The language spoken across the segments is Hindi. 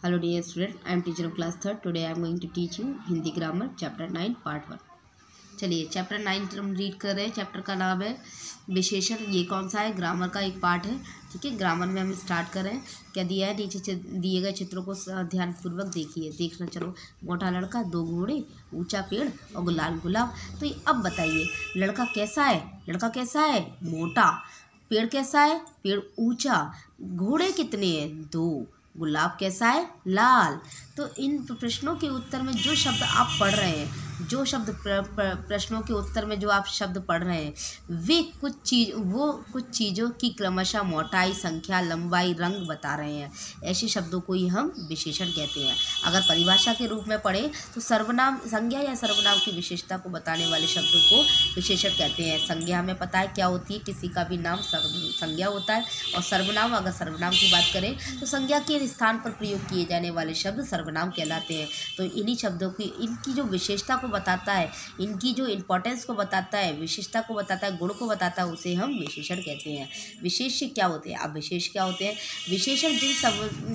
Hello dear student, I am teacher of class 3rd. Today I am going to teach you Hindi grammar chapter 9 part 1. चलिए चैप्टर 9 हम रीड कर रहे हैं। चैप्टर का नाम है विशेषण। ये कौन सा है? ग्रामर का एक पार्ट है। ठीक है, ग्रामर में हम स्टार्ट कर रहे हैं। क्या दिया है? नीचे दिए गए चित्रों को ध्यानपूर्वक देखना। चलो, मोटा लड़का, दो घोड़े, ऊंचा पेड़ और गुलाब। तो अब बताइए, लड़का कैसा है? लड़का कैसा है? मोटा। पेड़ कैसा है? पेड़ ऊंचा। घोड़े कितने हैं? दो। गुलाब कैसा है? लाल। तो इन प्रश्नों के उत्तर में जो शब्द आप पढ़ रहे हैं, जो शब्द प्रश्नों के उत्तर में जो आप शब्द पढ़ रहे हैं, वे कुछ चीज़ों की क्रमशः मोटाई, संख्या, लंबाई, रंग बता रहे हैं। ऐसे शब्दों को ही हम विशेषण कहते हैं। अगर परिभाषा के रूप में पढ़ें तो सर्वनाम, संज्ञा या सर्वनाम की विशेषता को बताने वाले शब्दों को विशेषण कहते हैं। संज्ञा हमें पता है क्या होती है, किसी का भी नाम संज्ञा होता है। और सर्वनाम, अगर सर्वनाम की बात करें तो संज्ञा के स्थान पर प्रयोग किए जाने वाले शब्द सर्वनाम कहलाते हैं। तो इन्हीं शब्दों की, इनकी जो विशेषता को बताता है, इनकी जो इंपॉर्टेंस को बताता है, विशेषता को बताता है, गुण को बताता है, उसे हम विशेषण कहते हैं। विशेष्य क्या होते हैं? अब विशेष क्या होते हैं? विशेषण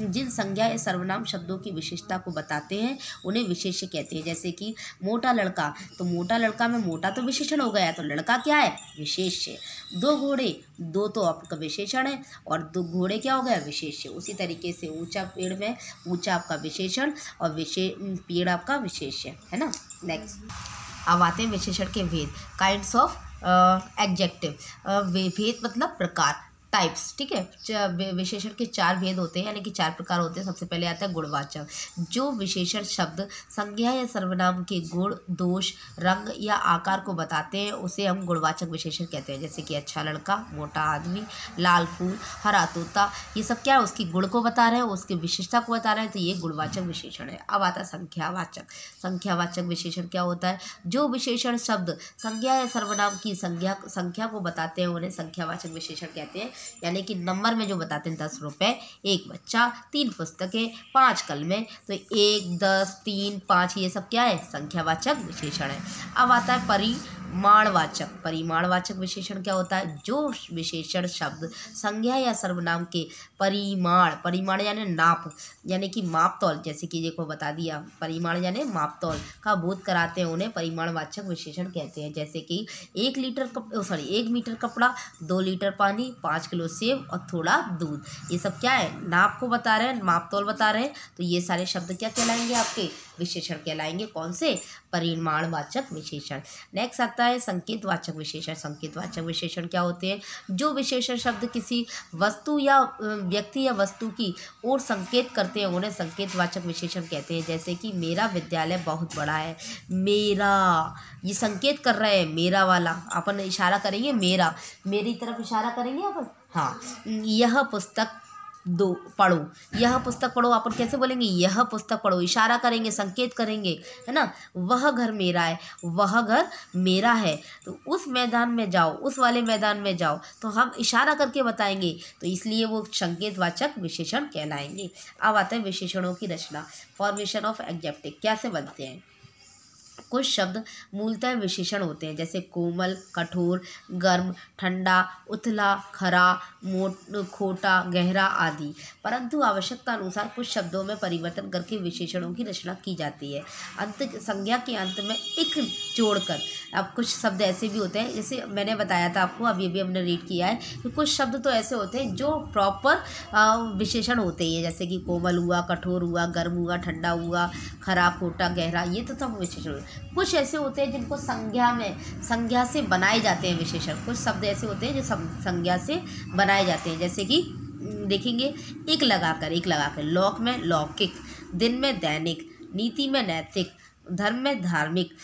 जिन संज्ञा या सर्वनाम शब्दों की विशेषता को बताते हैं उन्हें विशेष्य कहते हैं। जैसे कि मोटा लड़का, तो मोटा लड़का में मोटा तो विशेषण हो गया, तो लड़का क्या है? विशेष्य। दो घोड़े, दो तो आपका विशेषण है और दो घोड़े क्या हो गया? विशेष्य। उसी तरीके से ऊंचा पेड़ में ऊंचा आपका विशेषण और पेड़ आपका विशेष्य है ना। नेक्स्ट, अब आते हैं विशेषण के भेद। Kinds of adjective. भेद मतलब प्रकार, टाइप्स। ठीक है, विशेषण के चार भेद होते हैं, यानी कि चार प्रकार होते हैं। सबसे पहले आता है गुणवाचक। जो विशेषण शब्द संज्ञा या सर्वनाम के गुण, दोष, रंग या आकार को बताते हैं उसे हम गुणवाचक विशेषण कहते हैं। जैसे कि अच्छा लड़का, मोटा आदमी, लाल फूल, हरा तोता, ये सब क्या है? उसकी गुण को बता रहे हैं, उसकी विशेषता को बता रहे हैं, तो ये गुणवाचक विशेषण है। अब आता है संख्यावाचक। संख्यावाचक विशेषण क्या होता है? जो विशेषण शब्द संज्ञा या सर्वनाम की संख्या को बताते हैं उन्हें संख्यावाचक विशेषण कहते हैं। यानी कि नंबर में जो बताते हैं 10 रुपये, एक बच्चा, 3 पुस्तकें, 5 कलमें, तो 1, 10, 3, 5 ये सब क्या है? संख्यावाचक विशेषण है। अब आता है परिमाणवाचक। परिमाणवाचक विशेषण क्या होता है? जो विशेषण शब्द संज्ञा या सर्वनाम के परिमाण यानी नाप, यानी कि माप तौल, जैसे कि देखो बता दिया, परिमाण यानी माप तौल का बोध कराते हैं, उन्हें परिमाणवाचक विशेषण कहते हैं। जैसे कि 1 मीटर कपड़ा, 2 लीटर पानी, 5 किलो सेब और थोड़ा दूध, ये सब क्या है? नाप को बता रहे हैं, माप तौल बता रहे हैं। तो ये सारे शब्द क्या कहलाएंगे? आपके विशेषण कहलाएंगे। कौन से? परिमाणवाचक विशेषण। नेक्स्ट आता है संकेतवाचक विशेषण। संकेतवाचक विशेषण क्या होते हैं? जो विशेषण शब्द किसी वस्तु या व्यक्ति या वस्तु की ओर संकेत करते हैं उन्हें संकेतवाचक विशेषण कहते हैं। जैसे कि मेरा विद्यालय बहुत बड़ा है। मेरा, ये संकेत कर रहे हैं, मेरा वाला। अपन इशारा करेंगे, मेरा, मेरी तरफ इशारा करेंगे अपन। हाँ, यह पुस्तक पढ़ो, यह पुस्तक पढ़ो। अपन कैसे बोलेंगे? यह पुस्तक पढ़ो, इशारा करेंगे, संकेत करेंगे, है ना। वह घर मेरा है, वह घर मेरा है। तो उस मैदान में जाओ, उस वाले मैदान में जाओ, तो हम इशारा करके बताएंगे, तो इसलिए वो संकेतवाचक विशेषण कहलाएंगे। अब आता है विशेषणों की रचना। फॉर्मेशन ऑफ एडजेक्टिव कैसे बनते हैं? कुछ शब्द मूलतः विशेषण होते हैं, जैसे कोमल, कठोर, गर्म, ठंडा, उथला, खरा, खोटा, गहरा आदि। परंतु आवश्यकता अनुसार कुछ शब्दों में परिवर्तन करके विशेषणों की रचना की जाती है। संज्ञा के अंत में इक जोड़कर। अब कुछ शब्द ऐसे भी होते हैं, जैसे मैंने बताया था आपको, अभी भी हमने रीड किया है कि कुछ शब्द तो ऐसे होते हैं जो प्रॉपर विशेषण होते हैं, जैसे कि कोमल हुआ, कठोर हुआ, गर्म हुआ, ठंडा हुआ, खरा, खोटा, गहरा, ये तो सब विशेषण। कुछ ऐसे होते हैं जिनको संज्ञा से बनाए जाते हैं विशेषण। कुछ शब्द ऐसे होते हैं जो संज्ञा से बनाए जाते हैं, जैसे कि देखेंगे, एक लगाकर, लोक में लौकिक, दिन में दैनिक, नीति में नैतिक, धर्म में धार्मिक।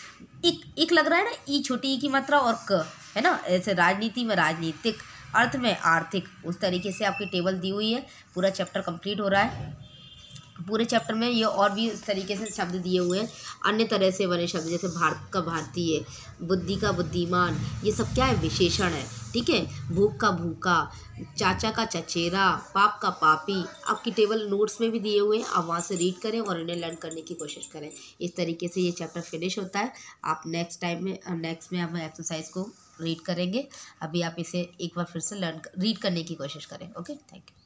एक लग रहा है ना, ई छोटी ई की मात्रा और क है ना। ऐसे राजनीति में राजनीतिक, अर्थ में आर्थिक। उस तरीके से आपकी टेबल दी हुई है। पूरा चैप्टर कंप्लीट हो रहा है। पूरे चैप्टर में ये और भी इस तरीके से शब्द दिए हुए हैं, अन्य तरह से बने शब्द, जैसे भारत का भारतीय, बुद्धि का बुद्धिमान, ये सब क्या है? विशेषण है। ठीक है, भूख का भूखा, चाचा का चचेरा, पाप का पापी। आपकी टेबल नोट्स में भी दिए हुए हैं, आप वहाँ से रीड करें और इन्हें लर्न करने की कोशिश करें। इस तरीके से ये चैप्टर फिनिश होता है। आप नेक्स्ट में हम एक्सरसाइज को रीड करेंगे। अभी आप इसे एक बार फिर से रीड करने की कोशिश करें। Okay, thank you.